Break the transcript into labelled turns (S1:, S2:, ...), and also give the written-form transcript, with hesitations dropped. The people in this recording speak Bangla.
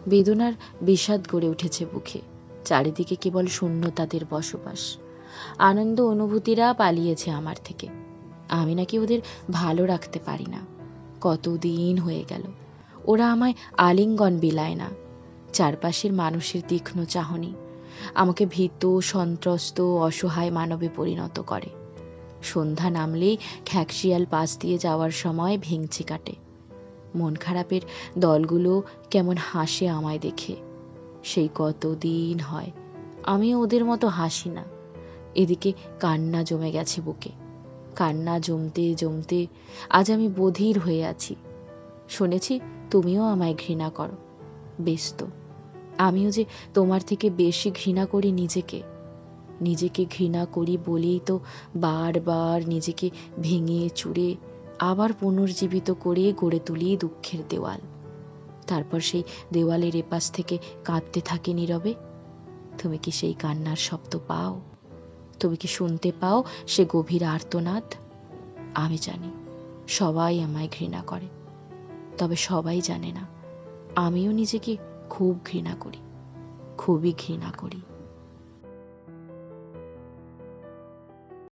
S1: বেদনার বিষাদ গড়ে উঠেছে বুকে। চারিদিকে কেবল শূন্যতাদের বসবাস। আনন্দ অনুভূতিরা পালিয়েছে আমার থেকে। আমি নাকি ওদের ভালো রাখতে পারি না। কতদিন হয়ে গেল ওরা আমায় আলিঙ্গন বিলায় না। চারপাশের মানুষের তীক্ষ্ণ চাহনি আমাকে ভীত, সন্ত্রস্ত, অসহায় মানবে পরিণত করে। সন্ধ্যা নামলেই খ্যাকশিয়াল পাশ দিয়ে যাওয়ার সময় ভেঙচি কাটে। মন খারাপের দলগুলো কেমন হাসে আমায় দেখে। সেই কতদিন হয় আমি ওদের মতো হাসি না। এদিকে কান্না জমে গেছে বুকে। কান্না জমতে জমতে আজ আমি বধির হয়ে আছি। শুনেছি তুমিও আমায় ঘৃণা করো। বেশ তো, আমিও যে তোমার থেকে বেশি ঘৃণা করি নিজেকে। নিজেকে ঘৃণা করি বলেই তো বারবার নিজেকে ভেঙে চুরে আবার পুনর্জীবিত করে গড়ে তুলি দুঃখের দেওয়াল। তারপর সেই দেওয়ালের এপাশ থেকে কাঁদতে থাকি নীরবে। তুমি কি সেই কান্নার শব্দ পাও? তুমি কি শুনতে পাও সে গভীর আর্তনাদ? আমি জানি সবাই আমায় ঘৃণা করে, তবে সবাই জানে না আমিও নিজেকে খুব ঘৃণা করি, খুবই ঘৃণা করি।